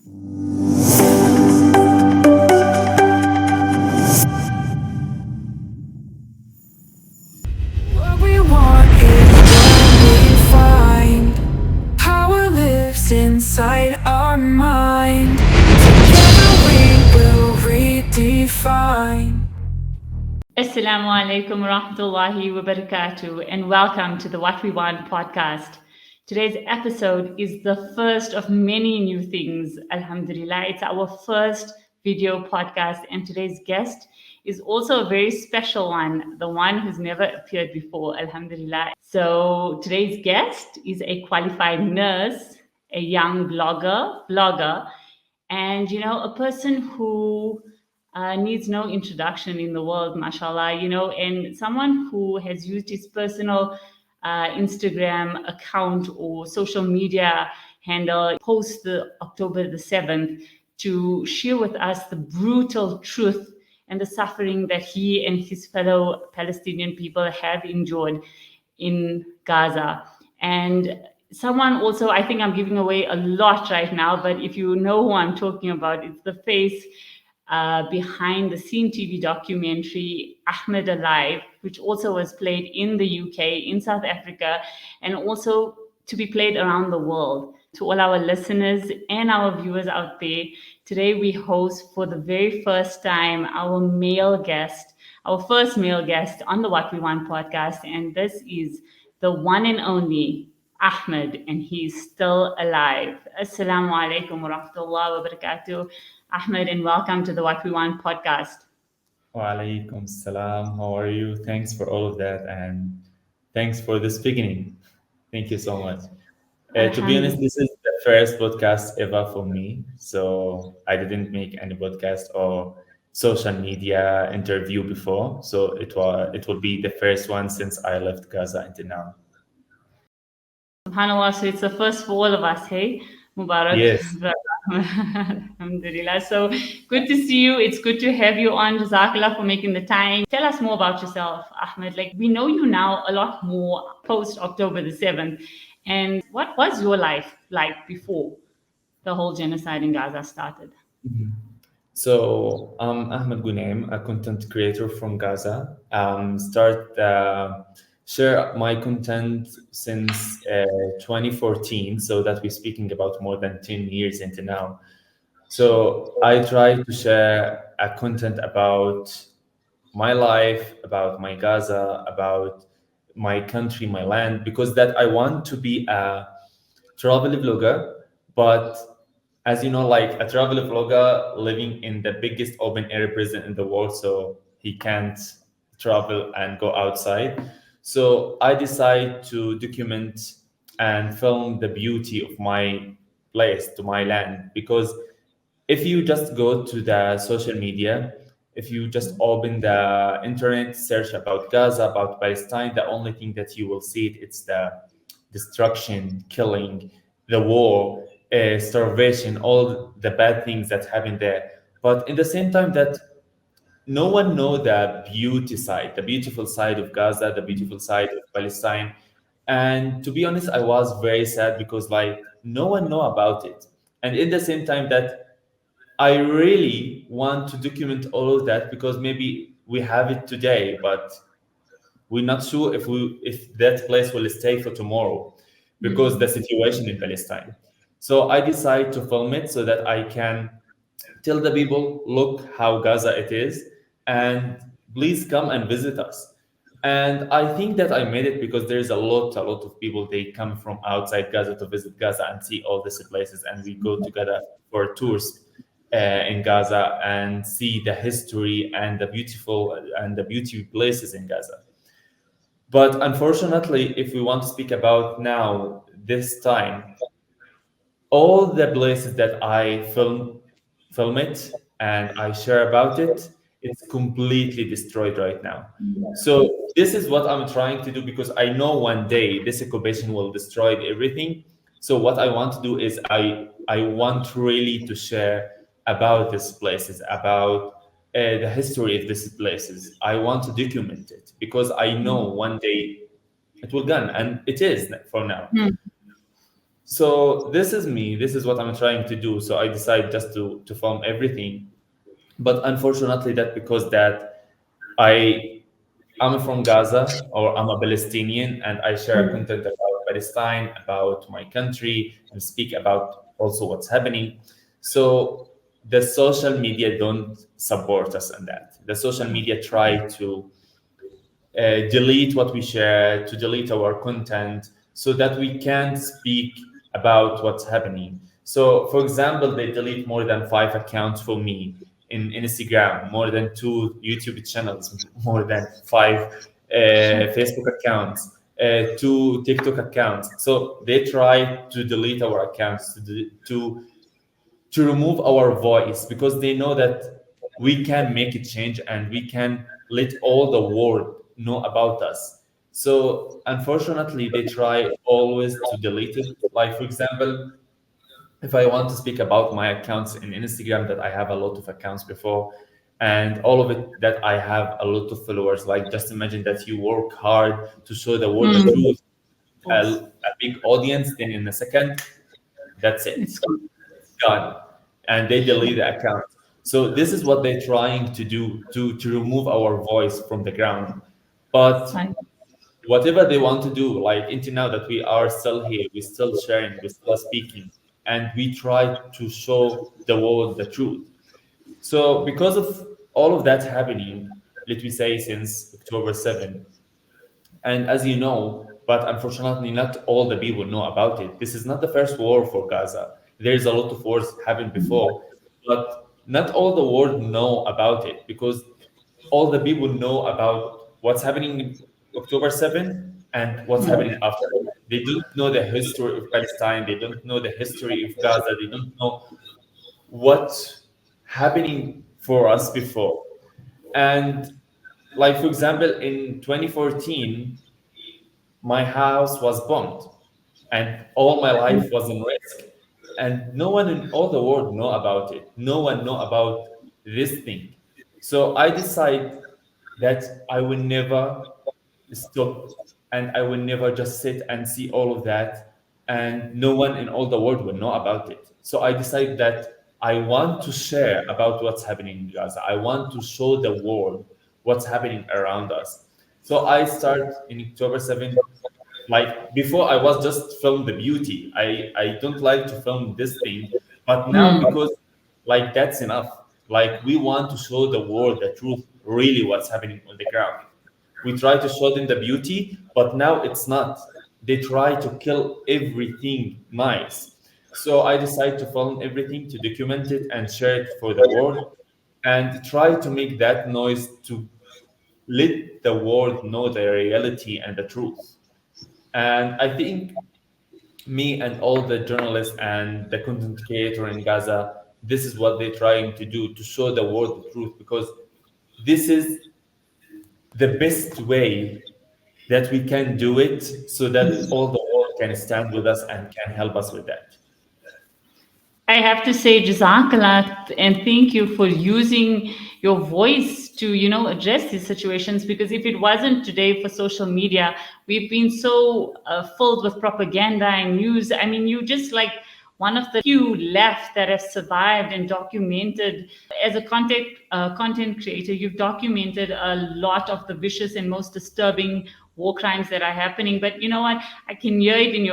What we want is what we find. Power lives inside our mind. Together we will redefine. Assalamu alaikum wa rahmatullahi wa barakatuh, and welcome to the What We Want podcast. Today's episode is the first of many new things, alhamdulillah. It's our first video podcast, and today's guest is also a very special one, the one who's never appeared before, alhamdulillah. So today's guest is a qualified nurse, a young blogger, and a person who needs no introduction in the world, mashallah, and someone who has used his personal Instagram account or social media handle post the October the 7th to share with us the brutal truth and the suffering that he and his fellow Palestinian people have endured in Gaza. And someone also, I think I'm giving away a lot right now, but if you know who I'm talking about, it's the face behind the scene TV documentary Ahmad Alive, which also was played in the UK, in South Africa, and also to be played around the world. To all our listeners and our viewers out there, today we host for the very first time our first male guest on the What We Want podcast, and this is the one and only Ahmad, and he's still alive. Assalamu alaikum wa rahmatullahi wa barakatuh. Ahmed, and welcome to the What We Want podcast. Wa alaikum salam. How are you? Thanks for all of that, and thanks for this beginning. Thank you so much. To be honest, this is the first podcast ever for me, so I didn't make any podcast or social media interview before, so it will be the first one since I left Gaza until now. SubhanAllah, so it's the first for all of us, hey? Mubarak. Yes. Alhamdulillah. So good to see you. It's good to have you on. Jazakallah for making the time. Tell us more about yourself, Ahmed. Like, we know you now a lot more post October the 7th. And what was your life like before the whole genocide in Gaza started? So I'm Ahmad Ghunaim, a content creator from Gaza. Share my content since 2014, so that we're speaking about more than 10 years into now. So I try to share a content about my life, about my Gaza, about my country, my land, because that I want to be a travel vlogger. But as you know, like a travel vlogger living in the biggest open air prison in the world, so he can't travel and go outside. So I decide to document and film the beauty of my place, to my land, because if you just go to the social media, if you just open the internet, search about Gaza, about Palestine, the only thing that you will see it's the destruction, killing, the war, starvation, all the bad things that happen there. But in the same time, that no one know the beautiful side of Gaza, the beautiful side of Palestine. And to be honest, I was very sad because like no one know about it. And in the same time that I really want to document all of that because maybe we have it today, but we're not sure if that place will stay for tomorrow because the situation in Palestine. So I decide to film it so that I can tell the people, look how Gaza it is, and please come and visit us. And I think that I made it because there's a lot of people, they come from outside Gaza to visit Gaza and see all these places, and we go together for tours in Gaza and see the history and the beauty places in Gaza. But unfortunately, if we want to speak about now, this time, all the places that I film it and I share about it, it's completely destroyed right now. So this is what I'm trying to do because I know one day this occupation will destroy everything. So what I want to do is I want really to share about these places, about the history of these places. I want to document it because I know one day it will gone, and it is for now. So this is me. This is what I'm trying to do. So I decide just to film everything. But unfortunately, that because that I I'm from Gaza or I'm a Palestinian and I share content about Palestine, about my country, and speak about also what's happening. So the social media don't support us in that. The social media try to delete what we share, to delete our content, so that we can't speak about what's happening. So, for example, they delete more than 5 accounts for me in Instagram, more than 2 YouTube channels, more than 5 Facebook accounts, 2 TikTok accounts. So they try to delete our accounts to remove our voice because they know that we can make a change and we can let all the world know about us. So unfortunately, they try always to delete it. Like for example, if I want to speak about my accounts in Instagram, that I have a lot of accounts before, and all of it that I have a lot of followers. Like just imagine that you work hard to show the world the truth, Yes. a big audience, then in a second, that's it, It's good. gone, and they delete the account. So this is what they're trying to do to remove our voice from the ground. But Fine. whatever they want to do, like until now that we are still here, we're still sharing, we're still speaking, and we try to show the world the truth. So because of all of that happening, let me say since October 7, and as you know, but unfortunately, not all the people know about it. This is not the first war for Gaza. There's a lot of wars happened before, but not all the world know about it because all the people know about what's happening in October 7 and what's happening after. They don't know the history of Palestine. They don't know the history of Gaza. They don't know what happening for us before. And like for example, in 2014, my house was bombed and all my life was in risk, and no one in all the world know about it, no one know about this thing. So I decide that I will never stop and I will never just sit and see all of that and no one in all the world will know about it. So I decide that I want to share about what's happening in Gaza. I want to show the world what's happening around us. So I start in October 7th. Like before, I was just film the beauty. I don't like to film this thing, but now because like that's enough. Like we want to show the world the truth, really what's happening on the ground. We try to show them the beauty, but now it's not. They try to kill everything nice. So I decide to film everything, to document it and share it for the world, and try to make that noise to let the world know the reality and the truth. And I think me and all the journalists and the content creator in Gaza, this is what they're trying to do to show the world the truth because this is the best way that we can do it so that all the world can stand with us and can help us with that. I have to say, Jazakallah, and thank you for using your voice to, address these situations. Because if it wasn't today for social media, we've been so filled with propaganda and news. I mean, you just like one of the few left that have survived and documented. As a content creator, you've documented a lot of the vicious and most disturbing war crimes that are happening. But you know what? I can hear it in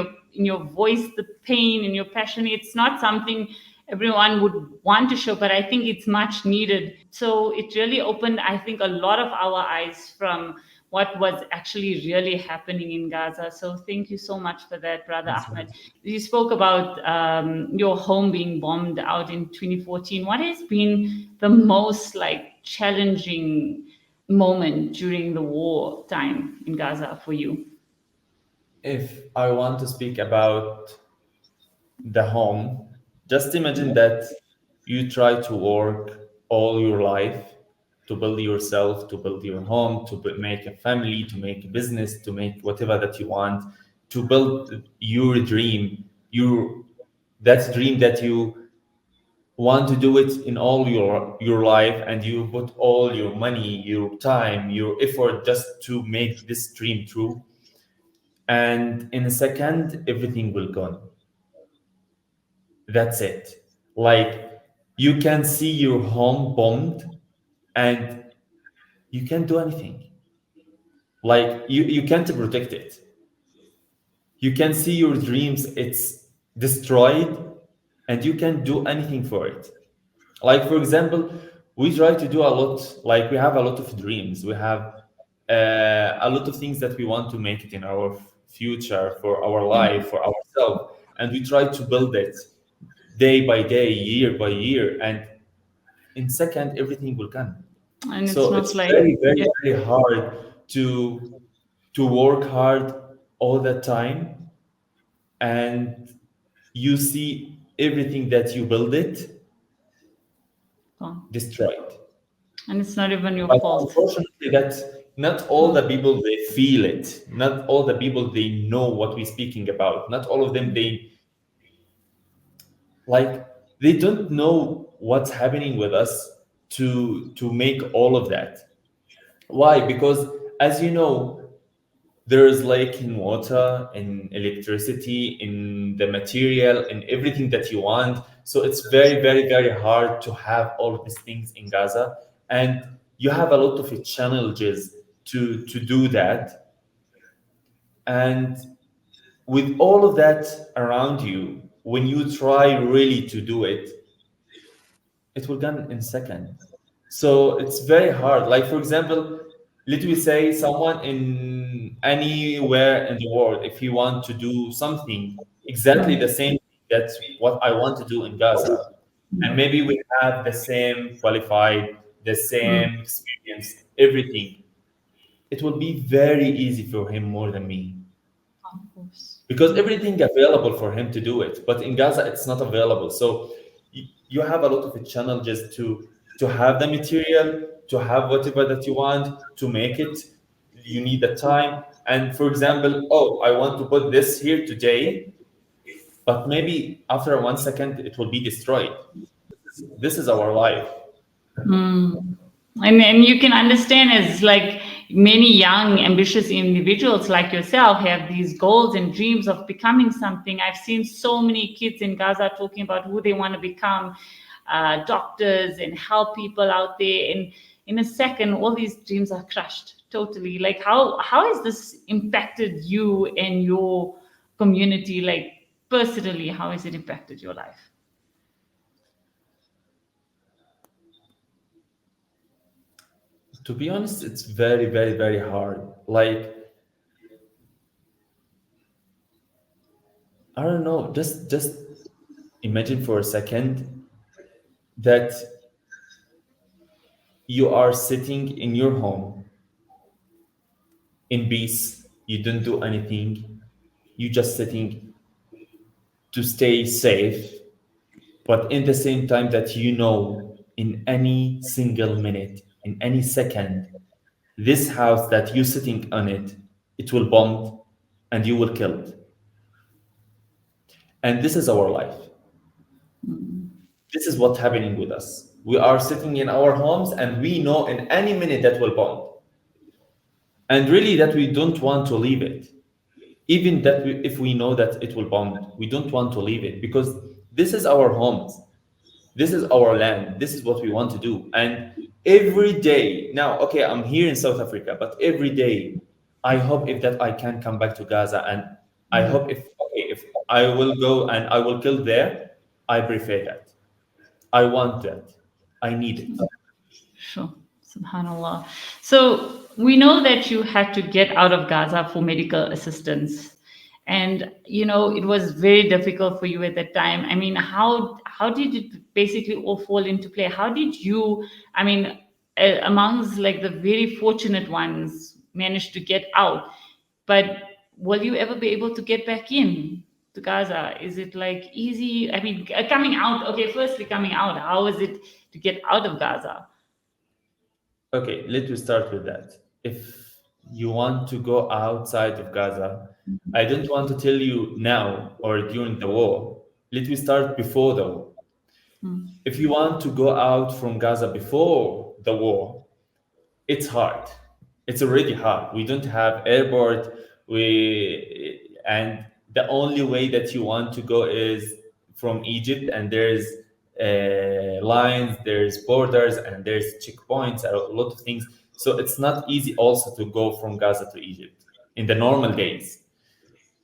your voice, the pain and your passion. It's not something everyone would want to show, but I think it's much needed. So it really opened, I think, a lot of our eyes from what was actually really happening in Gaza. So thank you so much for that, Brother Ahmed. You spoke about your home being bombed out in 2014. What has been the most like challenging moment during the war time in Gaza for you? If I want to speak about the home, just imagine that you try to work all your life to build yourself, to build your home, to make a family, to make a business, to make whatever that you want, to build your dream, your that dream that you want to do it in all your life, and you put all your money, your time, your effort just to make this dream true, and in a second everything will gone. That's it. Like you can see your home bombed and you can't do anything. Like you can't protect it. You can see your dreams, it's destroyed, and you can't do anything for it. Like for example, we try to do a lot, like we have a lot of dreams, we have a lot of things that we want to make it in our future, for our life, for ourselves, and we try to build it day by day, year by year, and in second everything will come. And it's So not it's like, very very yeah. very hard to work hard all the time, and you see everything that you build it Gone. destroyed. And it's not even your But fault. unfortunately, that not all the people they feel it. Not all the people they know what we're speaking about. Not all of them they like. They don't know what's happening with us to make all of that. Why? Because as you know, there is like in water, in electricity, in the material, in everything that you want. So it's very, very, very hard to have all of these things in Gaza, and you have a lot of challenges to do that. And with all of that around you, when you try really to do it, it will done in second. So it's very hard. Like for example, let me say someone in anywhere in the world, if you want to do something exactly the same, that's what I want to do in Gaza, and maybe we have the same qualified, the Mm, same experience, everything, it will be very easy for him more than me, of course. because everything available for him to do it, but in Gaza it's not available. So you have a lot of challenges to have the material, to have whatever that you want to make it. You need the time, and for example, oh, I want to put this here today, but maybe after 1 second it will be destroyed. This is our life. Mm. And you can understand, as like many young ambitious individuals like yourself have these goals and dreams of becoming something. I've seen so many kids in Gaza talking about who they want to become, doctors, and help people out there, and in a second all these dreams are crushed totally. Like how has this impacted you and your community, like personally? How has it impacted your life? To be honest, it's very, very, very hard. Like, I don't know, just imagine for a second that you are sitting in your home in peace, you don't do anything, you just sitting to stay safe, but in the same time that you know in any single minute, in any second, this house that you're sitting on it, it will bomb and you will killed. And this is our life. This is what's happening with us. We are sitting in our homes and we know in any minute that will bomb. And really that we don't want to leave it. Even that if we know that it will bomb, we don't want to leave it because this is our homes. This is our land. This is what we want to do. And every day, now, okay, I'm here in South Africa, but every day, I hope if that I can come back to Gaza, and I hope if okay, if I will go and I will kill there, I prefer that. I want that. I need it. Sure. Subhanallah. So we know that you had to get out of Gaza for medical assistance. And it was very difficult for you at that time. I mean, how did it basically all fall into play? How did you, I mean, amongst like the very fortunate ones, manage to get out? But will you ever be able to get back in to Gaza? Is it like easy? I mean, coming out, okay, firstly coming out, how is it to get out of Gaza? Okay, let me start with that. If you want to go outside of Gaza, I don't want to tell you now or during the war. Let me start before the war. If you want to go out from Gaza before the war, it's hard. It's already hard. We don't have airport. We and the only way that you want to go is from Egypt, and there's lines, there's borders, and there's checkpoints, a lot of things. So it's not easy also to go from Gaza to Egypt in the normal days.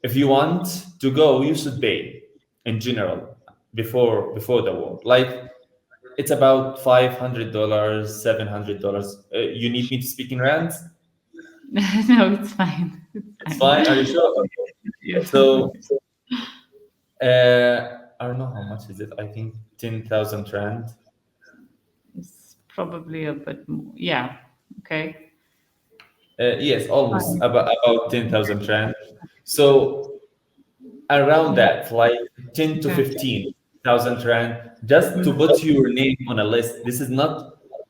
If you want to go, you should pay in general before the war. Like it's about $500, $700. You need me to speak in rands? No, it's fine. It's It's fine. Are you fine. sure? Okay. Yeah. So I don't know how much is it. I think 10,000 rand. It's probably a bit more. Yeah. Okay. Yes, almost Fine. about 10,000 rand. So around Yeah. that, like 10 to Okay. 15,000 rand, just to put your name on a list. This is not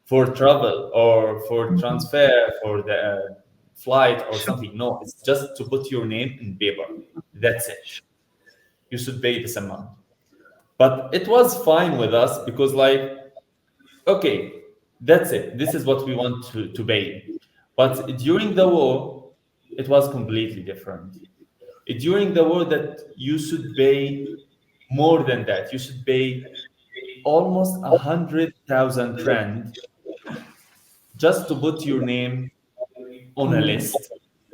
for travel or for transfer for the flight or Sure. something. No, it's just to put your name in paper. That's it. You should pay this amount. But it was fine with us because, like, okay, that's it. This is what we want to pay. But during the war, it was completely different. During the war, that you should pay more than that. You should pay almost 100,000 rand just to put your name on a Mm, list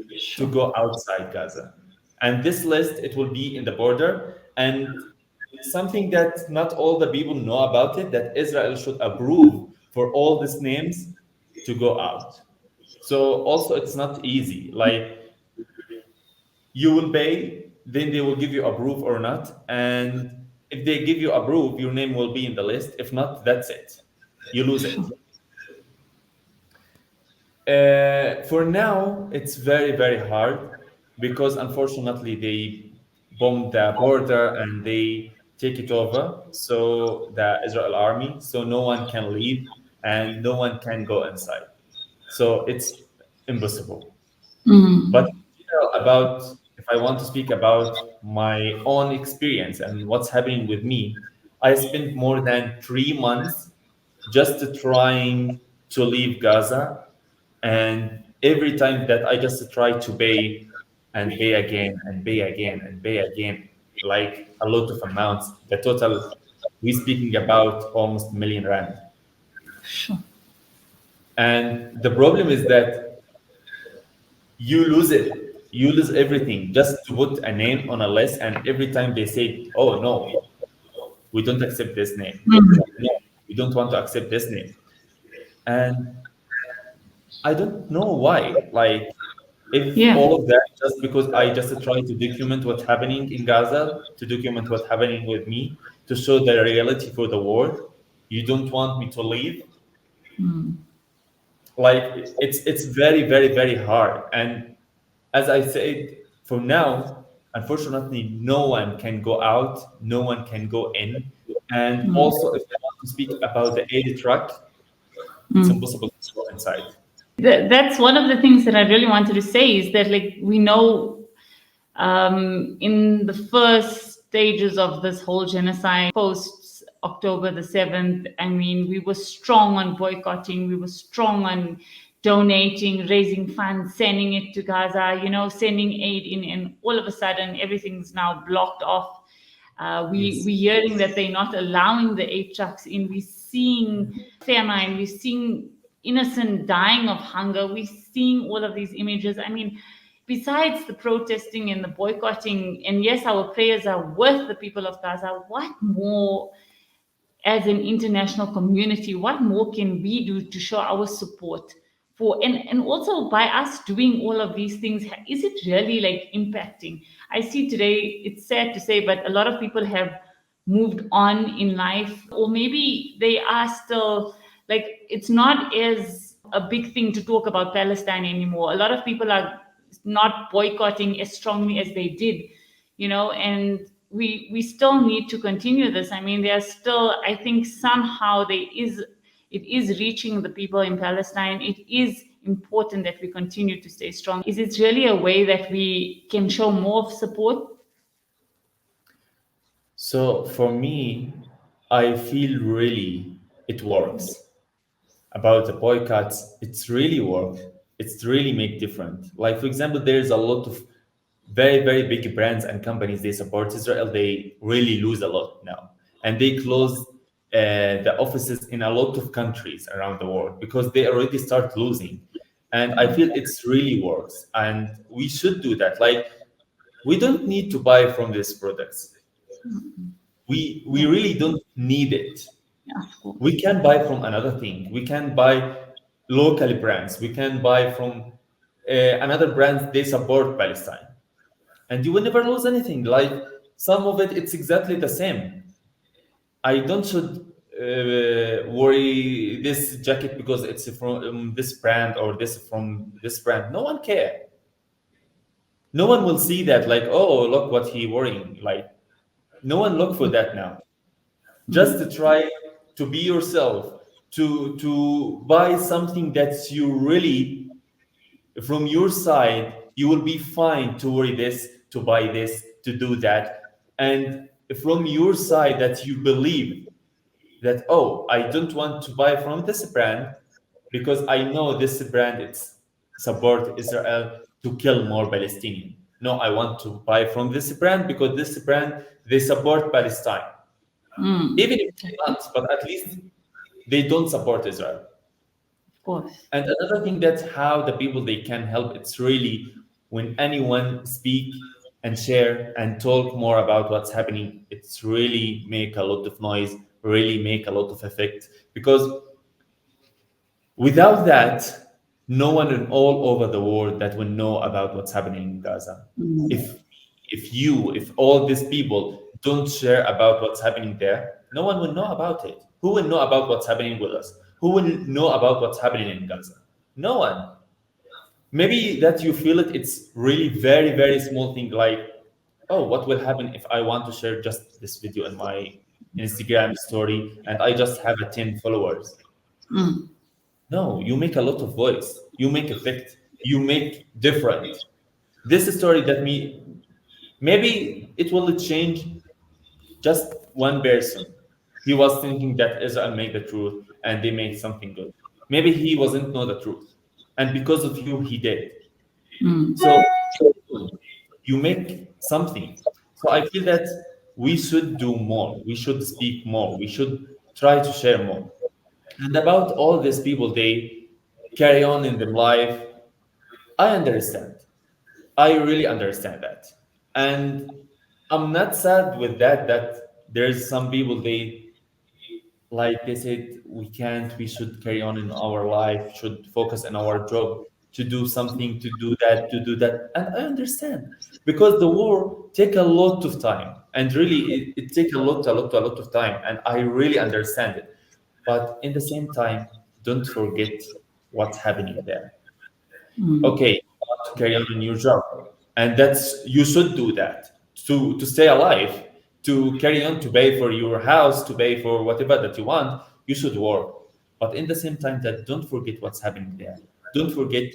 to sure. go outside Gaza. And this list, it will be in the border. And something that not all the people know about it, that Israel should approve for all these names to go out. So also it's not easy. Like you will pay, then they will give you approve or not. And if they give you approve, your name will be in the list. If not, that's it. You lose it. Sure. For now, it's very, very hard because unfortunately they bombed the border and they take it over. So the Israel army, so no one can leave and no one can go inside. So it's impossible. But Mm, in general, about if I want to speak about my own experience and what's happening with me, I spent more than 3 months just trying to leave Gaza, and every time that I just try to pay and pay again and pay again and pay again, like a lot of amounts, the total we're speaking about almost a million rand. sure. And the problem is that you lose it. You lose everything just to put a name on a list. And every time they say, oh, no, we don't accept this name. No, we don't want to accept this name. And I don't know why. Like, if Yeah. all of that just because I just try to document what's happening in Gaza, to document what's happening with me, to show the reality for the world, you don't want me to leave. Like it's very, very, very hard. And as I said, for now, unfortunately, no one can go out, no one can go in. And also, if I want to speak about the aid truck, it's impossible to go inside. That's one of the things that I really wanted to say is that, like, we know in the first stages of this whole genocide, post October the 7th, I mean, we were strong on boycotting, we were strong on donating, raising funds, sending it to Gaza, sending aid in, and all of a sudden everything's now blocked off. Yes. We're hearing that they're not allowing the aid trucks in. We're seeing famine. We're seeing innocent dying of hunger. We're seeing all of these images. I mean, besides the protesting and the boycotting, and yes, our prayers are with the people of Gaza, what more as an international community, what more can we do to show our support for, and also by us doing all of these things, is it really like impacting? I see today, it's sad to say, but a lot of people have moved on in life, or maybe they are still, like, it's not as a big thing to talk about Palestine anymore. A lot of people are not boycotting as strongly as they did, and we still need to continue this. I mean, there's still, I think somehow it is reaching the people in Palestine. It is important that we continue to stay strong. Is it really a way that we can show more support? So for me, I feel really it works. About the boycotts, it's really work. It's really make different. Like for example, there's a lot of very, very big brands and companies they support Israel, they really lose a lot now, and they close the offices in a lot of countries around the world because they already start losing. And I feel it's really worse, and we should do that. Like, we don't need to buy from these products. We Yeah, really don't need it. of course. We can buy from another thing. We can buy local brands. We can buy from another brand. They support Palestine, and you will never lose anything. Like, some of it, it's exactly the same. I don't should worry this jacket because it's from this brand or this from this brand. No one care. No one will see that. Like, oh, look what he wearing. Like, no one look for that now. Just to try to be yourself, to buy something that's you really from your side. You will be fine to wear this, to buy this, to do that, and from your side that you believe that, oh, I don't want to buy from this brand because I know this brand it's support Israel to kill more Palestinian. No, I want to buy from this brand because this brand they support Palestine. Mm, Even if they not, but at least they don't support Israel. of course. And another thing, that's how the people they can help. It's really when anyone speak and share and talk more about what's happening. It's really make a lot of noise, really make a lot of effect. Because without that, no one in all over the world that will know about what's happening in Gaza. Mm, If if all these people don't share about what's happening there, no one will know about it. Who will know about what's happening with us? Who will know about what's happening in Gaza? No one. Maybe that you feel it, it's really very, very small thing like, oh, what will happen if I want to share just this video in my Instagram story and I just have a 10 followers? mm, No, you make a lot of voice. You make effect. You make different. This story that me maybe it will change just one person. He was thinking that Israel made the truth and they made something good. Maybe he wasn't know the truth, and because of you, he did. mm, So you make something. So I feel that we should do more. We should speak more. We should try to share more. And about all these people, they carry on in their life. I understand. I really understand that. And I'm not sad with that, that there's some people they like they said we can't, we should carry on in our life, should focus on our job, to do something, to do that, to do that. And I understand because the war take a lot of time, and really it take a lot of time, and I really understand it. But in the same time, don't forget what's happening there. mm, Okay, you want to carry on in your job, and that's you should do that to stay alive, to carry on, to pay for your house, to pay for whatever that you want. You should work, but in the same time, that don't forget what's happening there. Don't forget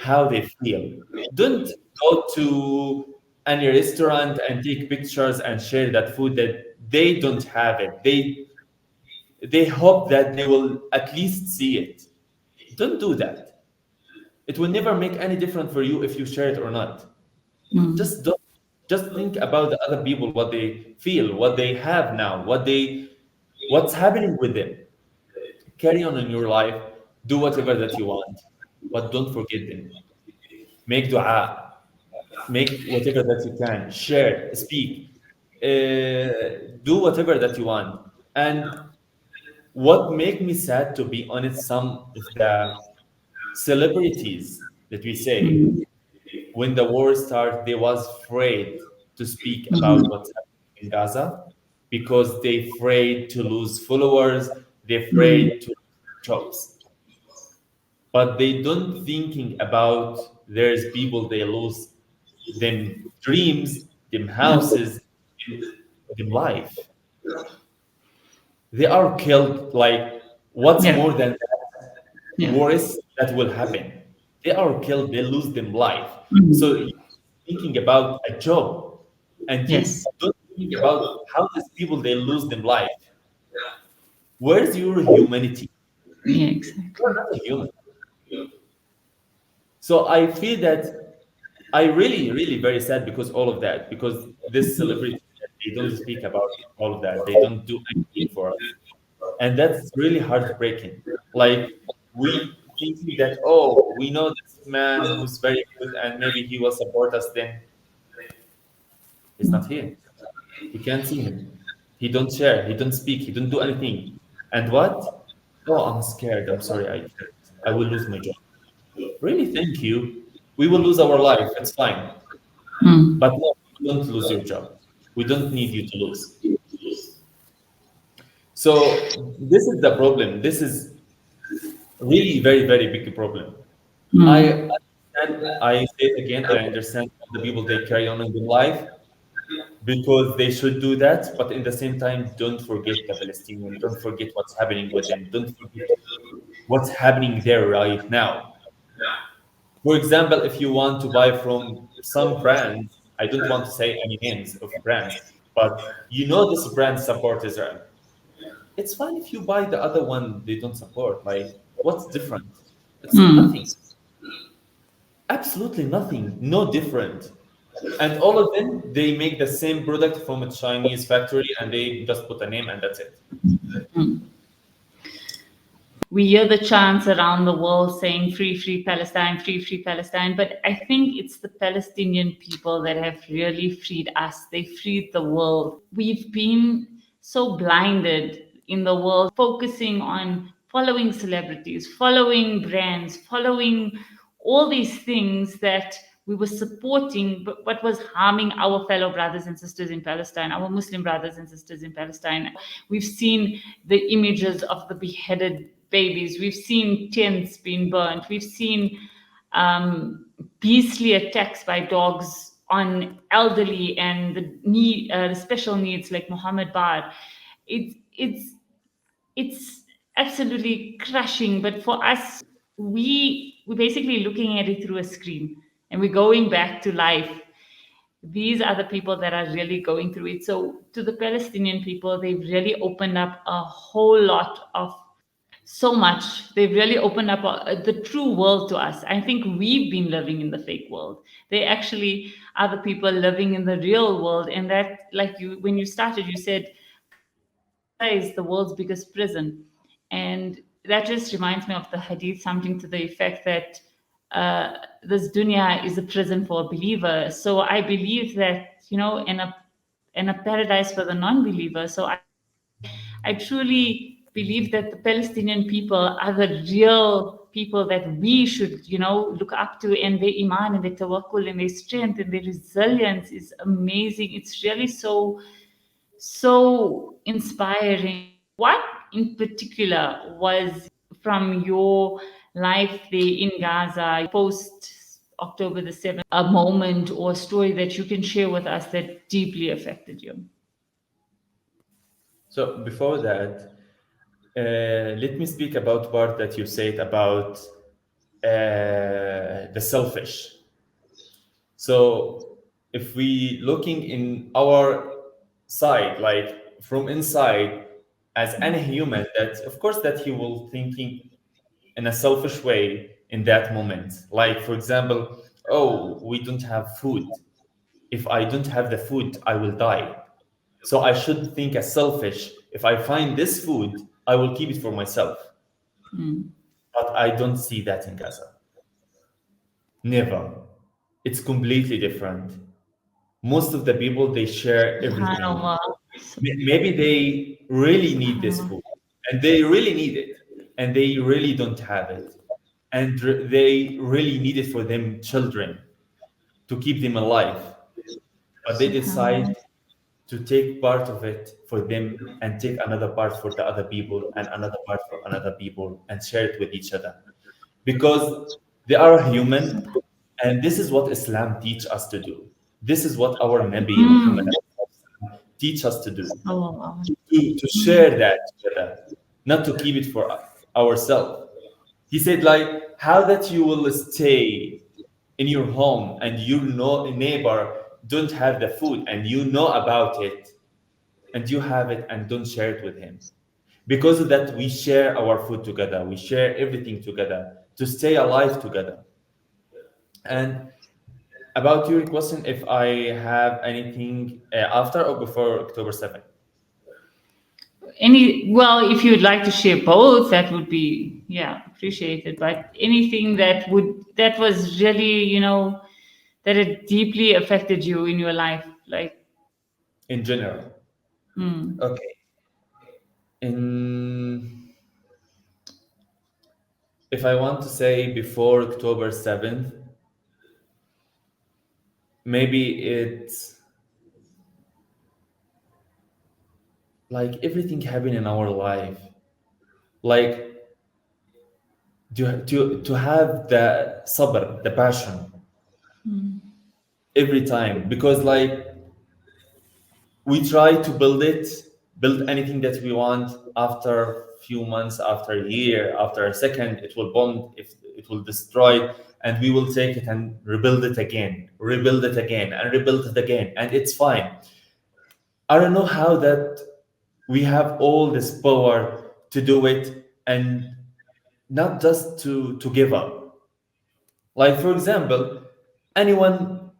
how they feel. Don't go to any restaurant and take pictures and share that food that they don't have it. They hope that they will at least see it. Don't do that. It will never make any difference for you if you share it or not. mm, Just don't. Just think about the other people, what they feel, what they have now, what's happening with them. Carry on in your life, do whatever that you want, but don't forget them. Make dua, make whatever that you can, share, speak, do whatever that you want. And what make me sad, to be honest, some of the celebrities that we say, mm, when the war started, they was afraid to speak about mm, what's happening in Gaza because they afraid to lose followers, they mm. afraid to lose jobs. But they don't thinking about there's people they lose them dreams, them Yeah, houses, them life. They are killed. Like, what's yeah, more than yeah. worse that will happen? They are killed, they lose them life. So Mm, you thinking about a job and you yes. don't think about how these people they lose them life. Where's your humanity? Yeah, You're exactly. not a human. So I feel that I really, really very sad because all of that, because this celebrity, they don't speak about all of that. They don't do anything for us. And that's really heartbreaking. Like we thinking that, oh, we know this man who's very good and maybe he will support us, then he's not here. We can't see him. He don't share, he don't speak, he don't do anything. And what? Oh, I'm scared. I'm sorry, I will lose my job. Really, thank you. We will lose our life. It's fine. Hmm. But no, don't lose your job. We don't need you to lose. So this is the problem. This is really very, very big problem. I Hmm. understand, I say it again, I understand the people they carry on in their life because they should do that, but in the same time, don't forget the Palestinian, don't forget what's happening with them, don't forget what's happening there right now. For example, if you want to buy from some brands, I don't want to say any names of brands, but you know this brand support Israel. It's fine if you buy the other one they don't support. Like, what's different? It's Hmm. nothing. Absolutely nothing. No different. And all of them, they make the same product from a Chinese factory and they just put a name and that's it. We hear the chants around the world saying free free Palestine, but I think it's the Palestinian people that have really freed us. They freed the world. We've been so blinded in the world, focusing on following celebrities, following brands, following all these things that we were supporting, but what was harming our fellow brothers and sisters in Palestine, our Muslim brothers and sisters in Palestine. We've seen the images of the beheaded babies. We've seen tents being burnt. We've seen beastly attacks by dogs on elderly and the special needs like Muhammad Bar. It's absolutely crushing. But for us, we're basically looking at it through a screen, and we're going back to life. These are the people that are really going through it. So to the Palestinian people, they've really opened up a whole lot of so much. They've really opened up the true world to us. I think we've been living in the fake world. They actually are the people living in the real world. And that, like you, when you started, you said Gaza is the world's biggest prison. And that just reminds me of the hadith, something to the effect that this dunya is a prison for a believer. So I believe that, in a paradise for the non-believer. So I truly believe that the Palestinian people are the real people that we should, look up to, and their iman and their tawakkul and their strength and their resilience is amazing. It's really so inspiring. What in particular was from your life there in Gaza, post October the 7th, a moment or a story that you can share with us that deeply affected you? So before that, let me speak about part that you said about the selfish. So if we looking in our side, like from inside, as any human, that of course that he will thinking in a selfish way in that moment. Like for example, oh, we don't have food. If I don't have the food, I will die. So I should think as selfish. If I find this food, I will keep it for myself. But I don't see that in Gaza. Never. It's completely different. Most of the people they share everything. Subhanallah. Maybe they really need this Subhanallah. food and they really need it and they really don't have it and they really need it for them children to keep them alive, but they decide Subhanallah. to take part of it for them and take another part for the other people and another part for another people and share it with each other because they are human, and this is what Islam teach us to do. This is what our Nabi Muhammad teach us to do, Subhanallah. to share that together, not to keep it for ourselves. He said, like, how that you will stay in your home and your neighbor don't have the food and you know about it and you have it and don't share it with him. Because of that, we share our food together, we share everything together to stay alive together. And About your question, if I have anything after or before October 7th. Well, if you'd like to share both, that would be, yeah, appreciated. But anything that was really, that it deeply affected you in your life, like, In general. hmm, Okay. In If I want to say before October 7th, maybe it's like everything happened in our life. Like to have the sabr, the passion every time. Because like we try to build anything that we want after few months, after a year, after a second, it will bomb, if it will destroy it, and we will take it and rebuild it again, and rebuild it again, and it's fine. I don't know how that we have all this power to do it and not just to give up. Like for example, anyone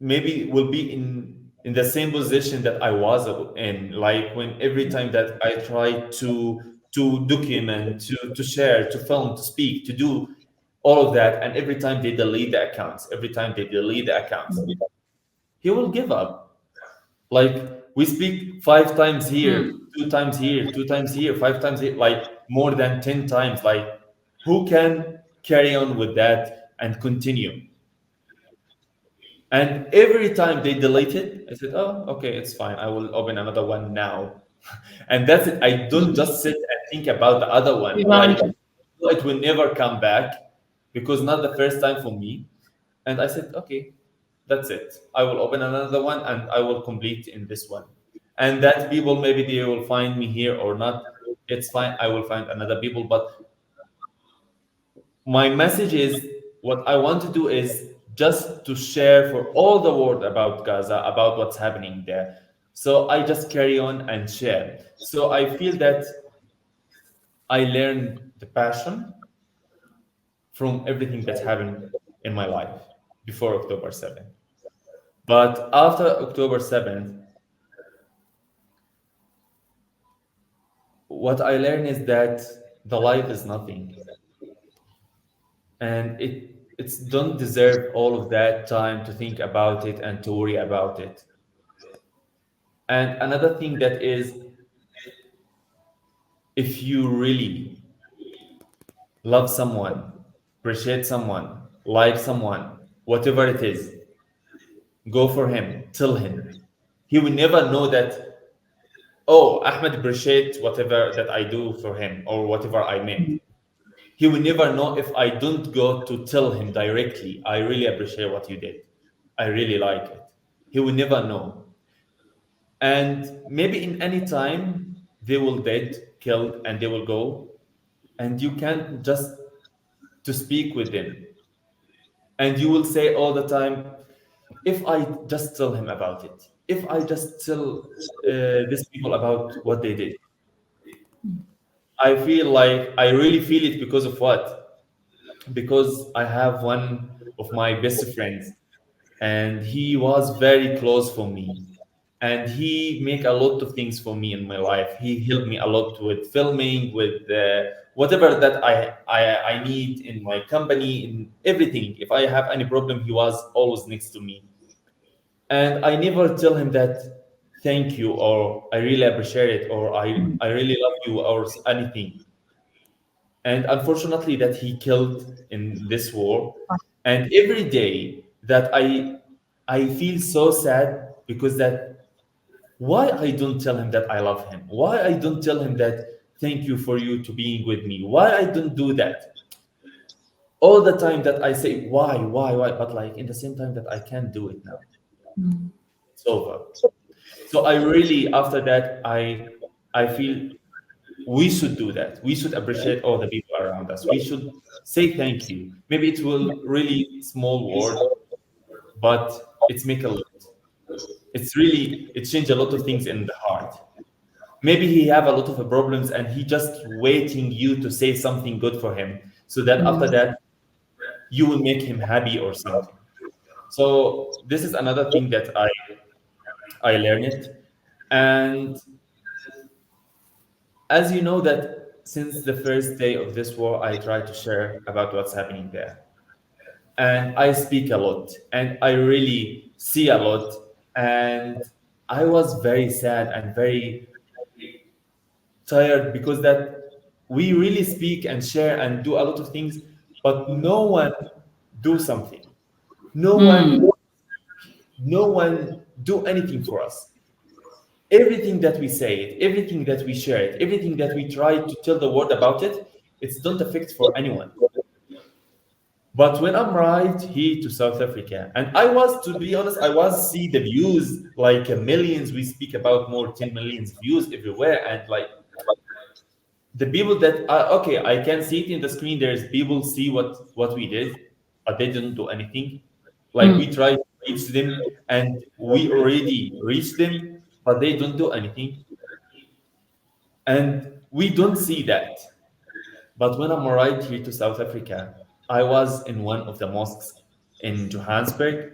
maybe will be in the same position that I was in. Like when every time that I try to document, to share, to film, to speak, to do all of that, and every time they delete the accounts, he will give up. Like we speak 5 times here, 2 times here, 2 times here, 5 times here, like more than 10 times. Like who can carry on with that and continue? And every time they delete it, I said, "Oh, okay, it's fine. I will open another one now." And that's it. I don't just sit and think about the other you one. Like don't. it will never come back because not the first time for me. And I said, "Okay, that's it. I will open another one and I will complete in this one." And that people maybe they will find me here or not. It's fine. I will find another people. But my message is what I want to do is just to share for all the world about Gaza, about what's happening there. So I just carry on and share. So I feel that I learned the passion from everything that happened in my life before October 7th. But after October 7th, what I learned is that the life is nothing. And it's don't deserve all of that time to think about it and to worry about it. And another thing that is, if you really love someone, appreciate someone, like someone, whatever it is, go for him, tell him. He will never know that, oh, Ahmed appreciate whatever that I do for him or whatever I made. He will never know if I don't go to tell him directly, I really appreciate what you did. I really like it. He will never know. And maybe in any time they will dead, killed, and they will go, and you can't just to speak with them. And you will say all the time, if I just tell him about it, if I just tell these people about what they did, I feel like I really feel it because of what? Because I have one of my best friends and he was very close for me, and he make a lot of things for me in my life. He helped me a lot with filming, with whatever that I need in my company, in everything. If I have any problem, he was always next to me, and I never tell him that thank you or I really appreciate it or I really love you or anything. And unfortunately that he killed in this war. And every day that I feel so sad because that why I don't tell him that I love him, why I don't tell him that thank you for you to being with me, why I don't do that. All the time that I say why, but like in the same time that I can't do it now, it's over. So I really after that I feel we should do that. We should appreciate all the people around us. We should say thank you. Maybe it will really small word, but it's make a lot. It's really it change a lot of things in the heart. Maybe he have a lot of problems and he just waiting you to say something good for him, so that after that you will make him happy or something. So this is another thing that I learned. And as you know that since the first day of this war, I try to share about what's happening there. And I speak a lot and I really see a lot. And I was very sad and very tired because that we really speak and share and do a lot of things, but no one do something. No one, Mm. no one do anything for us. Everything that we say it, everything that we share it, everything that we try to tell the world about it, it's don't affect for anyone. But when I'm arrived here to South Africa, and I was, to be honest, I was see the views like millions. We speak about more 10 millions views everywhere, and like the people that okay, I can see it in the screen. There's people see what we did, but they didn't do anything. Like we Mm. try to reach them, and we already reached them, but they don't do anything, and we don't see that. But when I'm arrived here to South Africa, I was in one of the mosques in Johannesburg,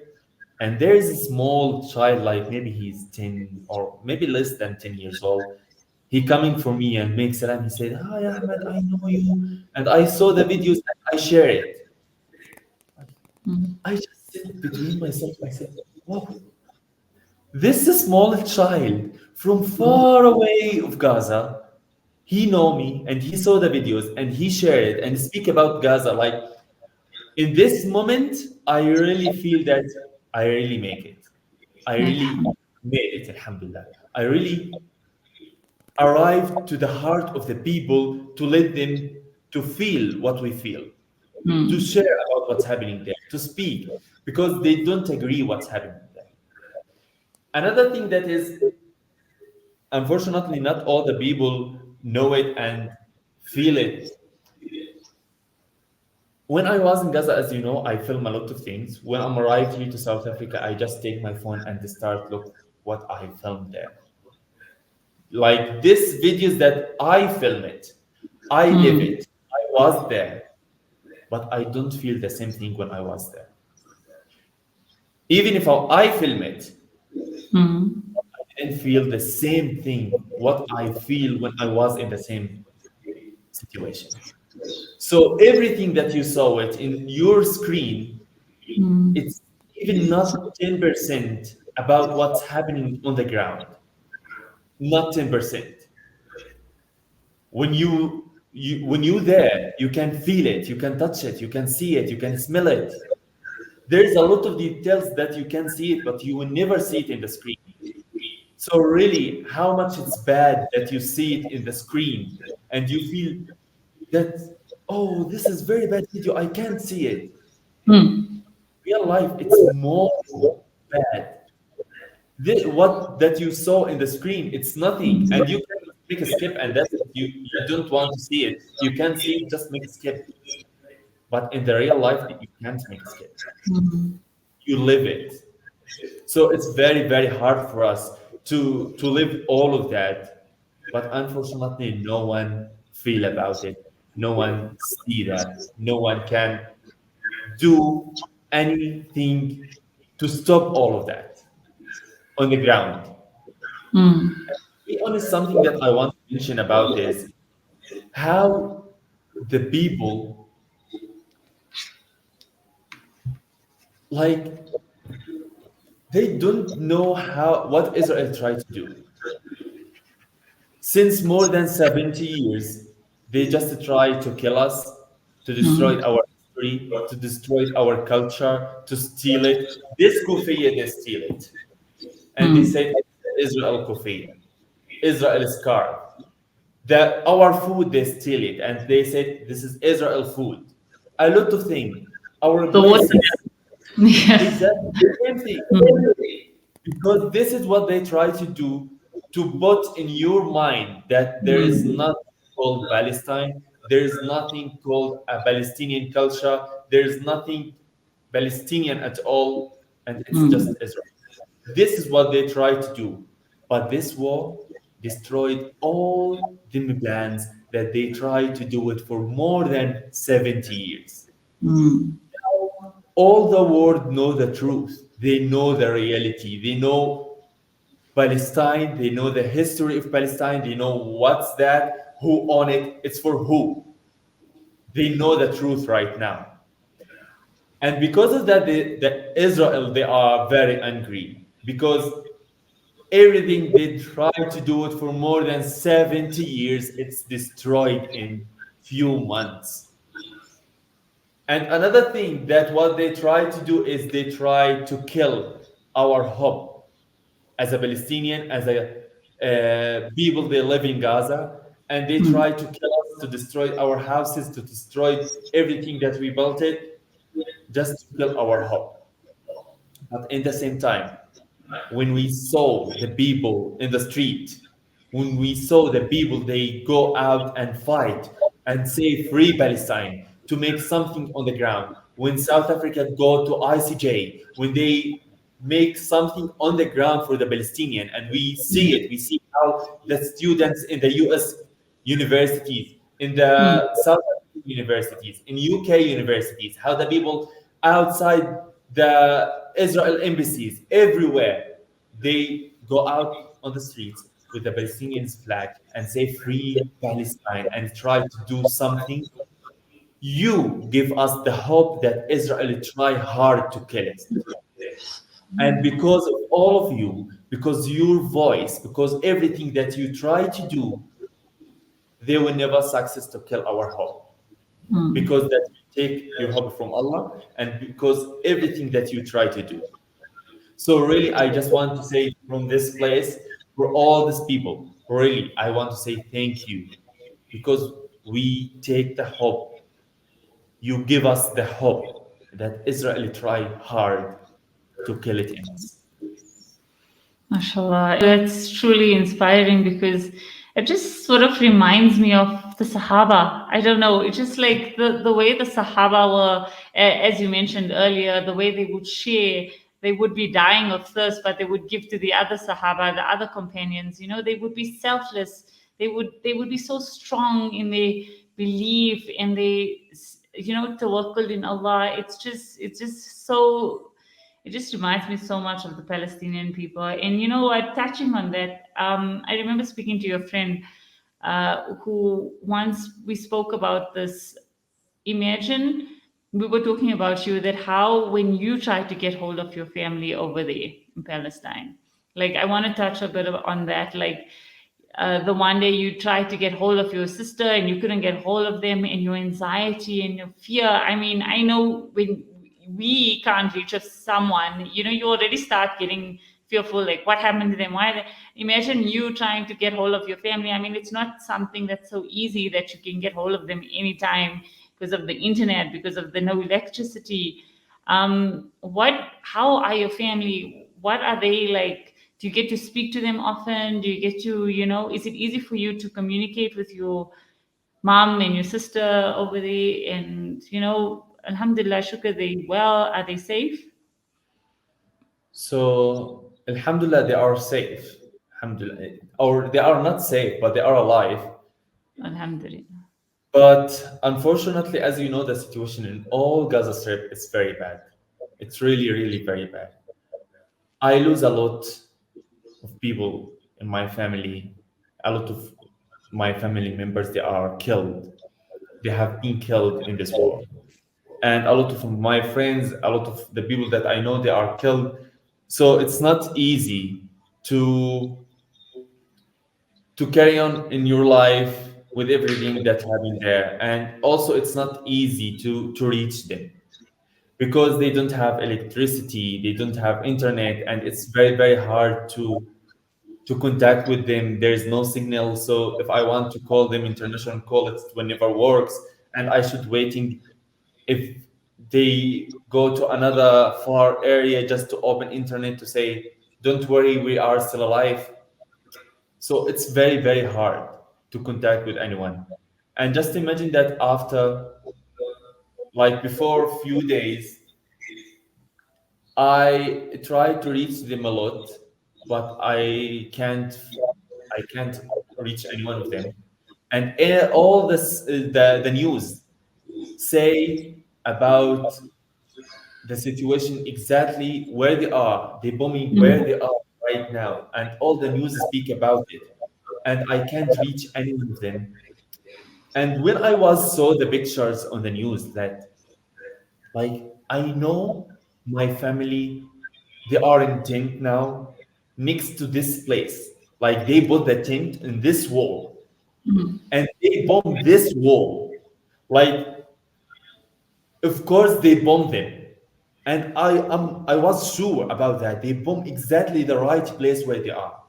and there is a small child, like maybe he's 10 or maybe less than 10 years old. He coming for me and makes salam. He said, "Hi Ahmed, I know you, and I saw the videos and I share it." I just sit between myself. I said, "Wow, this small child from far away of Gaza, he know me and he saw the videos and he shared it and speak about Gaza. Like in this moment, I really feel that I really make it. I really Alhamdulillah. made it, alhamdulillah. I really arrived to the heart of the people to let them to feel what we feel, to Mm. share about what's happening there, to speak, because they don't agree what's happening there. Another thing that is, unfortunately, not all the people know it and feel it. When I was in Gaza, as you know, I film a lot of things. When I'm arrived here to South Africa, I just take my phone and start look what I filmed there. Like this videos that I film it, I live Mm. it, I was there, but I don't feel the same thing when I was there. Even if I film it, Mm. I didn't feel the same thing what I feel when I was in the same situation. So everything that you saw it in your screen, Mm. it's even not 10% about what's happening on the ground. Not 10%. When when you there, you can feel it, you can touch it, you can see it, you can smell it. There's a lot of details that you can see it, but you will never see it in the screen. So really, how much it's bad that you see it in the screen and you feel that, oh, this is very bad video, I can't see it. Mm. Real life, it's more bad. What that you saw in the screen, it's nothing, and you can make a skip, and that's it. You don't want to see it. You can see it, just make a skip. But in the real life, you can't make a skip. You live it. So it's very very hard for us to live all of that. But unfortunately, no one feel about it. No one see that. No one can do anything to stop all of that on the ground. Mm. Be honest, something that I want to mention about is how the people, like, they don't know how what Israel tried to do. Since more than 70 years, they just try to kill us, to destroy Mm. our history, to destroy our culture, to steal it. This kufiyya, they steal it. And they Mm. said Israel kufiyya, Israel scarf. That our food, they steal it. And they said this is Israel food. A lot of things. Our The water. blessings. Yes. Exactly the same thing. Mm. Because this is what they try to do, to put in your mind that there is Mm. nothing called Palestine, there is nothing called a Palestinian culture, there is nothing Palestinian at all, and it's just Mm. Israel. This is what they try to do. But this war destroyed all the plans that they tried to do it for more than 70 years. Mm. All the world know the truth. They know the reality. They know Palestine. They know the history of Palestine. They know what's that, who on it, it's for who. They know the truth right now. And because of that, the Israel, they are very angry because everything they tried to do it for more than 70 years, it's destroyed in few months. And another thing that what they try to do is they try to kill our hope as a Palestinian, as a people they live in Gaza, and they try to kill us, to destroy our houses, to destroy everything that we built it, just to kill our hope. But in the same time, when we saw the people in the street, when we saw the people, they go out and fight and say free Palestine to make something on the ground. When South Africa go to ICJ, when they make something on the ground for the Palestinian, and we see it, we see how the students in the US universities, in the South African universities, in UK universities, how the people outside the Israel embassies everywhere, they go out on the streets with the Palestinian flag and say free Palestine and try to do something. You give us the hope that Israel try hard to kill it. And because of all of you, because your voice, because everything that you try to do, they will never success to kill our hope. Because that you take your hope from Allah and because everything that you try to do. So really, I just want to say from this place, for all these people, really, I want to say thank you because we take the hope. You give us the hope that Israel try hard to kill it in us. MashaAllah. That's truly inspiring because it just sort of reminds me of the Sahaba. I don't know. It's just like the way the Sahaba were, as you mentioned earlier, the way they would share. They would be dying of thirst, but they would give to the other Sahaba, the other companions. You know, they would be selfless. They would be so strong in their belief and they, tawakkul in Allah. It's just so it just reminds me so much of the Palestinian people. And you know what? Touching on that, I remember speaking to your friend who once we spoke about this. Imagine we were talking about you that how when you try to get hold of your family over there in Palestine. Like I want to touch a bit on that. Like the one day you tried to get hold of your sister and you couldn't get hold of them, and your anxiety and your fear. I mean, I know when we can't reach of someone, you already start getting fearful, like what happened to them, imagine you trying to get hold of your family. I mean, it's not something that's so easy that you can get hold of them anytime because of the internet, because of the no electricity. How are your family? What are they like? Do you get to speak to them often? Do you get to, is it easy for you to communicate with your mom and your sister over there? And, Alhamdulillah, shukr, they well? Are they safe? So, Alhamdulillah, they are safe. Alhamdulillah. Or they are not safe, but they are alive. Alhamdulillah. But unfortunately, as you know, the situation in all Gaza Strip is very bad. It's really, really very bad. I lose a lot of people in my family. A lot of my family members, they are killed. They have been killed in this war. And a lot of my friends, a lot of the people that I know, they are killed. So it's not easy to carry on in your life with everything that happened there. And also it's not easy to reach them because they don't have electricity, they don't have internet, and it's very, very hard to contact with them. There's no signal. So if I want to call them international call, it whenever works. And I should waiting if they go to another far area just to open internet to say, don't worry, we are still alive. So it's very, very hard to contact with anyone. And just imagine that after, like before a few days, I try to reach them a lot, but I can't reach any one of them. And all this, the news say about the situation exactly where they are. They bombing where they are right now, and all the news speak about it. And I can't reach any one of them. And when I was saw the pictures on the news that like I know my family, they are in tent now next to this place. Like they put the tent in this wall and they bomb this wall. Like of course they bomb them. And I was sure about that. They bomb exactly the right place where they are.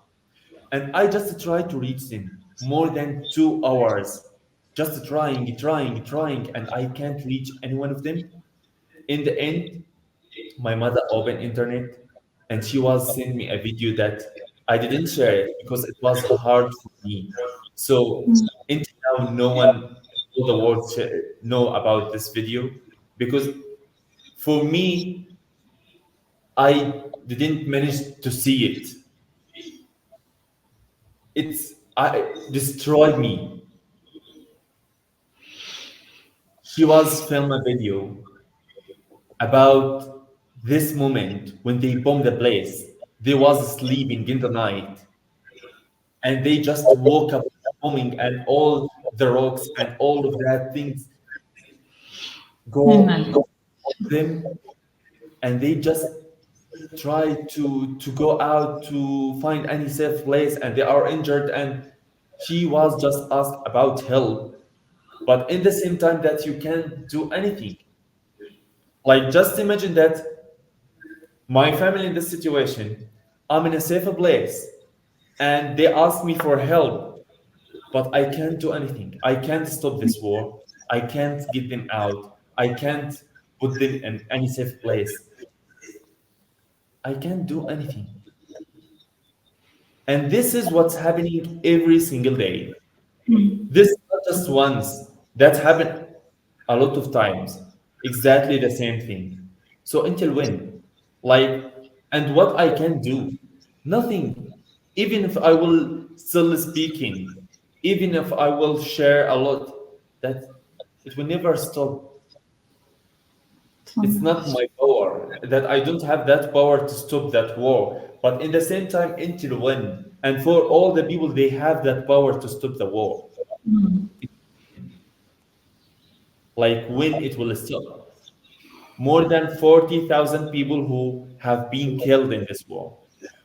And I just tried to reach them more than 2 hours. Just trying, and I can't reach any one of them. In the end, my mother opened internet and she was sending me a video that I didn't share it because it was hard for me. So until now, no one all the world know about this video because for me, I didn't manage to see it. It's I destroyed me. She was film a video about this moment when they bombed the place. They was sleeping in the night and they just woke up bombing and all the rocks and all of that things go Mm. on them and they just try to go out to find any safe place and they are injured and she was just asked about help but in the same time that you can't do anything. Like just imagine that my family in this situation, I'm in a safer place and they ask me for help, but I can't do anything. I can't stop this war. I can't get them out. I can't put them in any safe place. I can't do anything. And this is what's happening every single day. This is not just once. That happened a lot of times. Exactly the same thing. So until when? Like, and what I can do? Nothing. Even if I will still speaking, even if I will share a lot, that it will never stop. It's not my power. That I don't have that power to stop that war. But in the same time, until when? And for all the people, they have that power to stop the war. Like when it will stop. More than 40,000 people who have been killed in this war.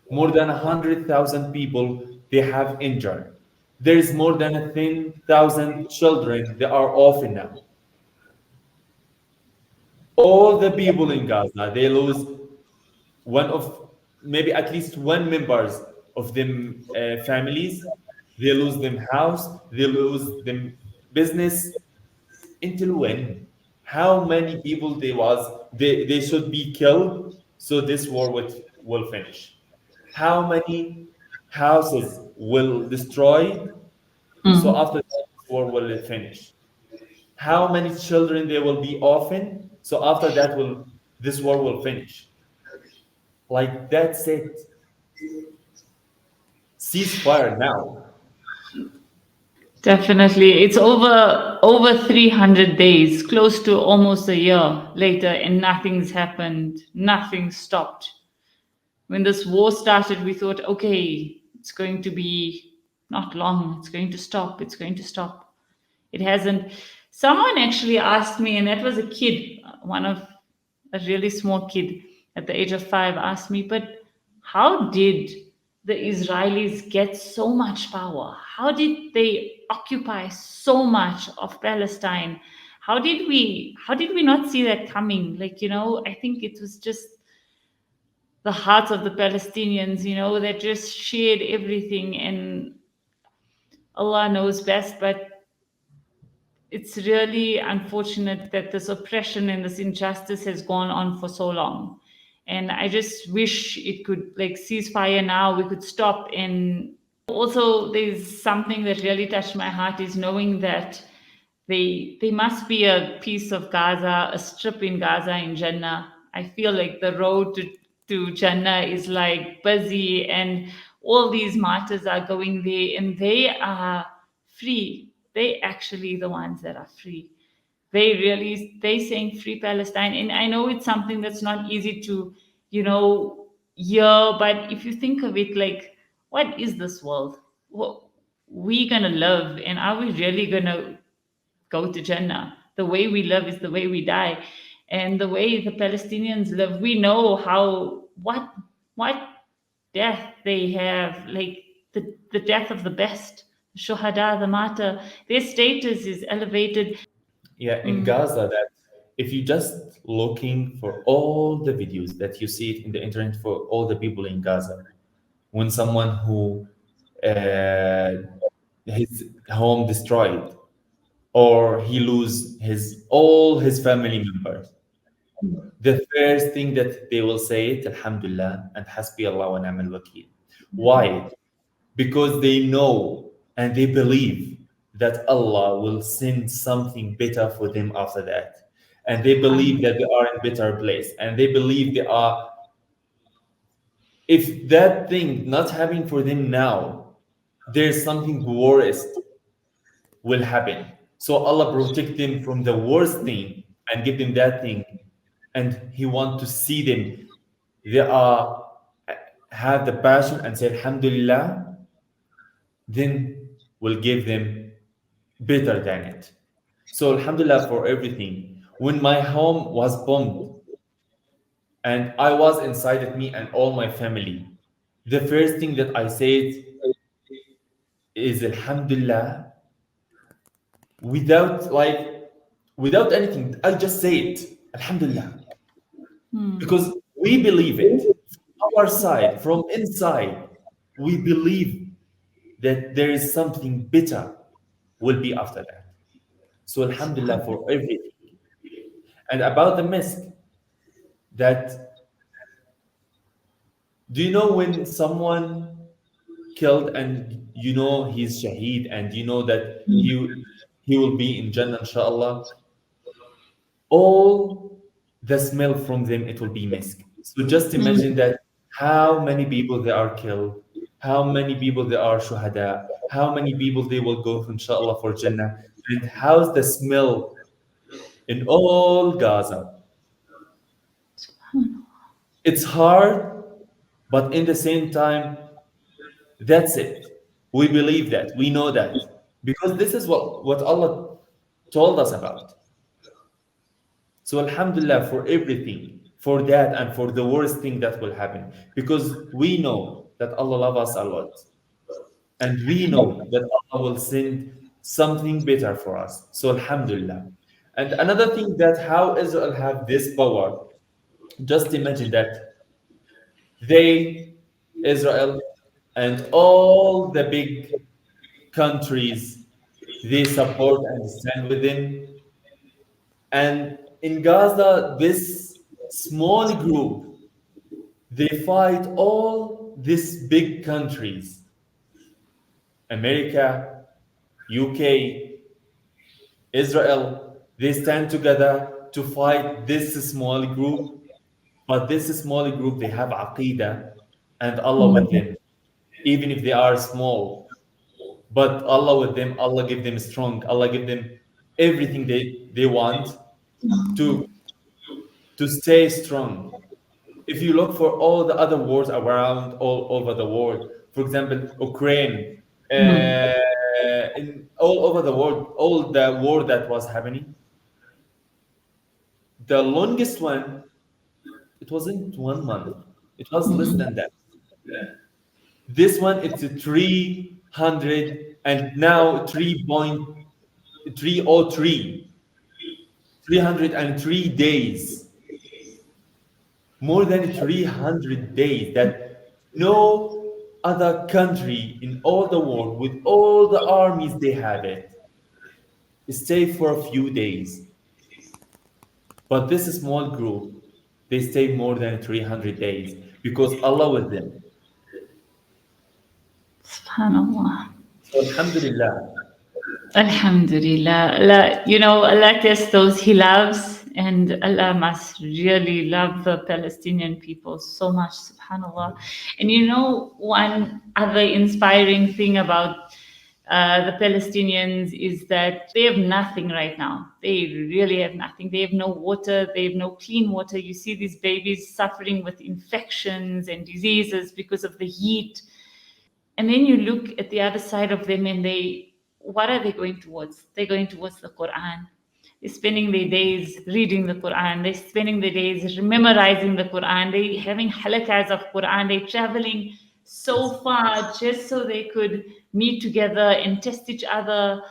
More than 100,000 people they have injured. There is more than 10,000 children that are orphan now. All the people in Gaza, they lose one of maybe at least one members of them families. They lose them house. They lose them business. Until when? How many people they should be killed so this war will finish? How many houses will destroyed so after that this war will finish? How many children they will be orphaned so after that will this war will finish? Like that's it. Ceasefire now. Definitely. It's over 300 days, close to almost a year later, and nothing's happened. Nothing stopped. When this war started, we thought, okay, it's going to be not long. It's going to stop. It's going to stop. It hasn't. Someone actually asked me, and that was a kid, one of a really small kid at the age of 5, asked me, but how did the Israelis get so much power? How did they occupy so much of Palestine? How did we not see that coming? Like, I think it was just the hearts of the Palestinians, that just shared everything, and Allah knows best, but it's really unfortunate that this oppression and this injustice has gone on for so long. And I just wish it could like ceasefire now, we could stop. And also there's something that really touched my heart is knowing that they must be a piece of Gaza, a strip in Gaza in Jannah. I feel like the road to Jannah is like busy, and all these martyrs are going there and they are free. They actually the ones that are free. they saying free Palestine. And I know it's something that's not easy to, hear, but if you think of it, like, what is this world? What we gonna live, and are we really gonna go to Jannah? The way we live is the way we die. And the way the Palestinians live, we know how what death they have, like the death of the best, the shuhada, the martyr. Their status is elevated. Yeah, in Gaza, that if you just looking for all the videos that you see it in the internet for all the people in Gaza, when someone who uh, his home destroyed or he lose his all his family members, the first thing that they will say it, Alhamdulillah and Hasbi Allah wa ni'mal wakil. Why? Because they know and they believe that Allah will send something better for them after that. And they believe that they are in better place. And they believe they are, if that thing not happening for them now, there's something worse will happen. So Allah protect them from the worst thing and give them that thing. And He want to see them. They are have the passion and say Alhamdulillah, then will give them better than it. So Alhamdulillah for everything. When my home was bombed and I was inside of me and all my family, the first thing that I said is Alhamdulillah without without anything. I just say it. Alhamdulillah. Because we believe it. From our side, from inside, we believe that there is something better will be after that. So Alhamdulillah for everything. And about the mosque, that do you know when someone killed and you know he's shaheed and you know that he will be in Jannah inshallah, all the smell from them it will be mosque. So just imagine that how many people they are killed, how many people they are shuhada, how many people they will go inshallah for Jannah, and how's the smell in all Gaza. It's hard, but in the same time, that's it. We believe that. We know that. Because this is what Allah told us about. So Alhamdulillah for everything, for that and for the worst thing that will happen. Because we know that Allah loves us a lot. And we know that Allah will send something better for us. So Alhamdulillah. And another thing that how Israel have this power, just imagine that they, Israel, and all the big countries, they support and stand with them. And in Gaza, this small group, they fight all these big countries, America, UK, Israel, they stand together to fight this small group. But this small group, they have aqidah and Allah with them, even if they are small. But Allah with them, Allah give them strong, Allah give them everything they want to to stay strong. If you look for all the other wars around all over the world, for example, Ukraine, in all over the world, all the war that was happening, the longest one, it wasn't 1 month. It was less than that. This one, it's a 300 and now 3.303, 303 days, more than 300 days that no other country in all the world with all the armies they have it stay for a few days. But this small group, they stay more than 300 days because Allah with them. Subhanallah. So Alhamdulillah. Alhamdulillah. Allah, Allah tests those He loves, and Allah must really love the Palestinian people so much, subhanallah. And one other inspiring thing about the Palestinians is that they have nothing right now. They really have nothing. They have no water. They have no clean water. You see these babies suffering with infections and diseases because of the heat. And then you look at the other side of them and what are they going towards? They're going towards the Quran. They're spending their days reading the Quran. They're spending their days memorizing the Quran. They're having halakas of Quran. They're traveling so Yes. far just so they could meet together and test each other.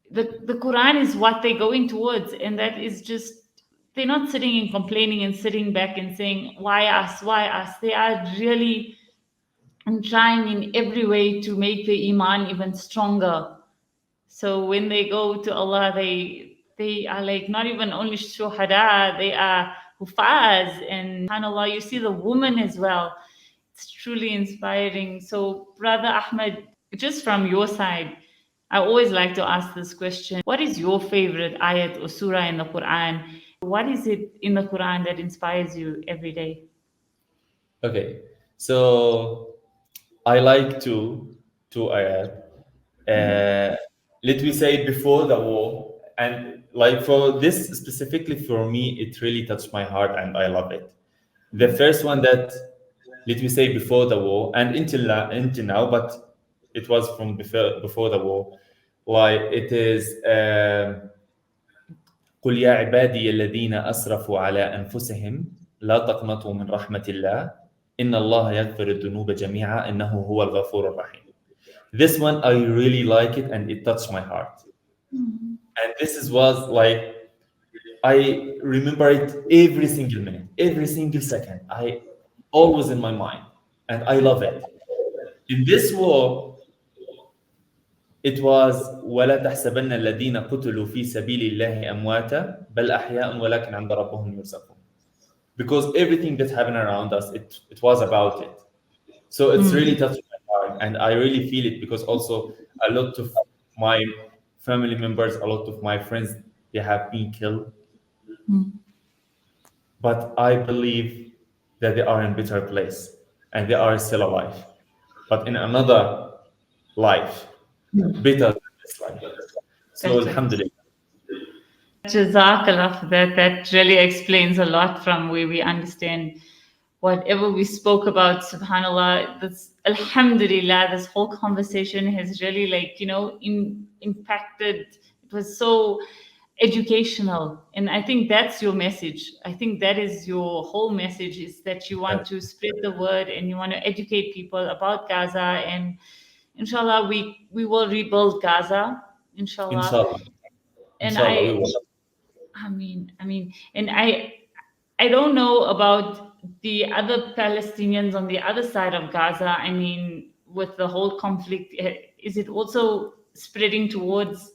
The Quran is what they're going towards, and that is just they're not sitting and complaining and sitting back and saying, why us, why us? They are really trying in every way to make the iman even stronger. So when they go to Allah, they are like not even only shuhada, they are hufaz, and subhanallah, you see the woman as well. It's truly inspiring. So, Brother Ahmed, just from your side, I always like to ask this question. What is your favorite ayat or surah in the Quran? What is it in the Quran that inspires you every day? Okay. So I like two ayat. Uh, let me say before the war, and like for this specifically for me, it really touched my heart and I love it. The first one that let me say before the war and until now, but it was from before the war. Like it is. قل يا عبادي الذين أسرفوا على أنفسهم لا تقنطوا من رحمة الله إن الله يغفر الذنوب جميعا إنه هو الغفور الرحيم. This one I really like it and it touched my heart. And this is was like I remember it every single minute, every single second. I always in my mind, and I love it. In this war, it was ولا تحسبن الذين قتلوا في سبيل الله أمواتا بل أحياء ولكن عند ربهم يرزقون. Because everything that happened around us, it was about it. So it's really touching my heart, and I really feel it because also a lot of my family members, a lot of my friends, they have been killed. But I believe that they are in better place and they are still alive, but in another life, better than this life. So Got it. Alhamdulillah. Jazakallah for that. That really explains a lot from where we understand whatever we spoke about, subhanallah. This alhamdulillah, this whole conversation has really impacted. It was so educational, and I think that's your message. I think that is your whole message, is that you want to spread the word and you want to educate people about Gaza, and inshallah we will rebuild Gaza, inshallah. Inshallah. And Inshallah, we will. and I don't know about the other Palestinians on the other side of Gaza. I mean, with the whole conflict, is it also spreading towards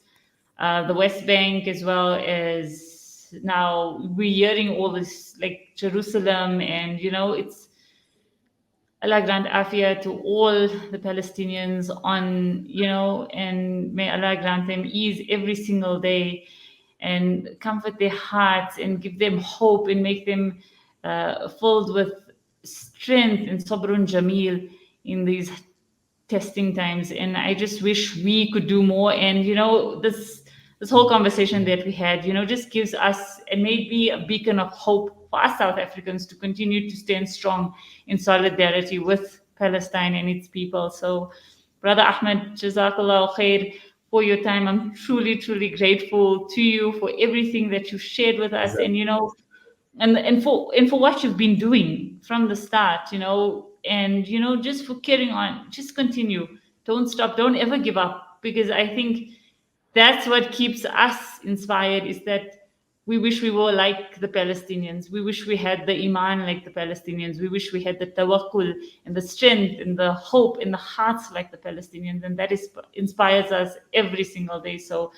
the West Bank, as well as now we're hearing all this like Jerusalem, and it's Allah grant afia to all the Palestinians and may Allah grant them ease every single day and comfort their hearts and give them hope and make them filled with strength and sabrun jamil in these testing times. And I just wish we could do more. And this whole conversation that we had, just gives us and maybe a beacon of hope for us South Africans to continue to stand strong in solidarity with Palestine and its people. So, Brother Ahmed, Jazakallah khair for your time. I'm truly, truly grateful to you for everything that you shared with us, and and for what you've been doing from the start, and just for carrying on. Just continue. Don't stop. Don't ever give up, because I think that's what keeps us inspired, is that we wish we were like the Palestinians. We wish we had the iman like the Palestinians. We wish we had the tawakkul and the strength and the hope in the hearts like the Palestinians. And that inspires us every single day. So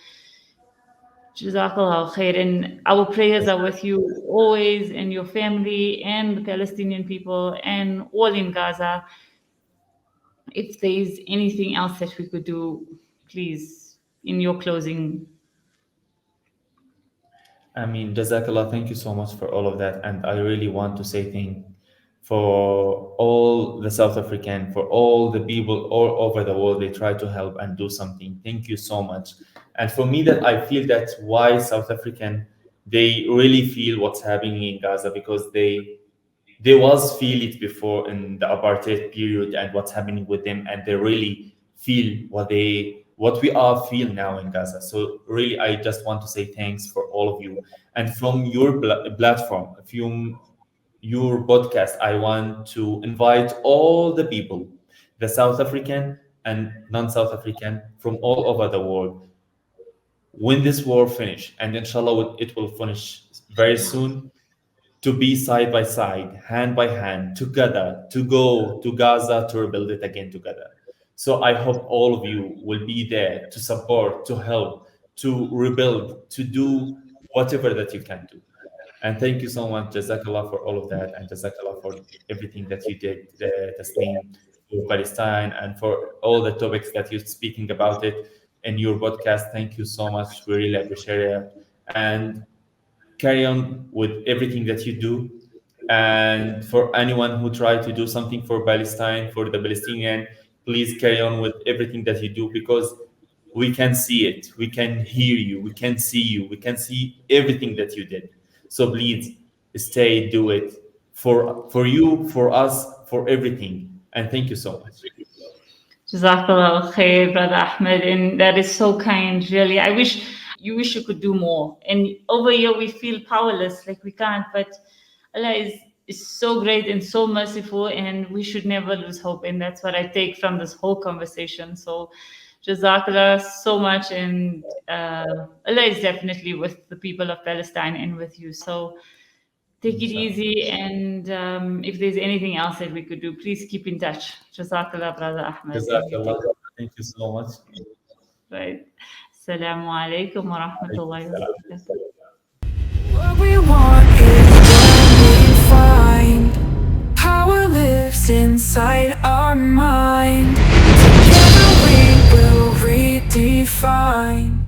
Jazakallah khair. And our prayers are with you always, and your family and the Palestinian people and all in Gaza. If there is anything else that we could do, please, in your closing. I mean, Jazakallah, thank you so much for all of that. And I really want to say for all the South African, for all the people all over the world. They try to help and do something. Thank you so much. And for me, that I feel that why South African, they really feel what's happening in Gaza, because they was feel it before in the apartheid period and what's happening with them, and they really feel what we all feel now in Gaza. So really, I just want to say thanks for all of you. And from your platform, if you your podcast, I want to invite all the people, the South African and non-South African from all over the world. When this war finish, and inshallah it will finish very soon, to be side by side, hand by hand, together, to go to Gaza to rebuild it again together. So I hope all of you will be there to support, to help, to rebuild, to do whatever that you can do. And thank you so much, Jazakallah, for all of that, and Jazakallah for everything that you did, Tasneem, for Palestine, and for all the topics that you're speaking about it in your podcast. Thank you so much. We really appreciate it. And carry on with everything that you do. And for anyone who tried to do something for Palestine, for the Palestinian, please carry on with everything that you do, because we can see it, we can hear you, we can see you, we can see everything that you did. So please stay, do it for you, for us, for everything. And thank you so much. Jazakallah khair, Brother Ahmed, and that is so kind, really. I wish you could do more. And over here we feel powerless, like we can't, but Allah is so great and so merciful, and we should never lose hope. And that's what I take from this whole conversation. So Jazakallah so much, and Allah is definitely with the people of Palestine and with you. So take it Inshallah. easy, and if there's anything else that we could do, please keep in touch. Jazakallah, Brother Ahmed, and you take Jazakallah. Thank you so much. right. Assalamu alaikum wa rahmatullahi wa barakatuh. What we want is what we find. Power lives inside our mind. Together we will redefine.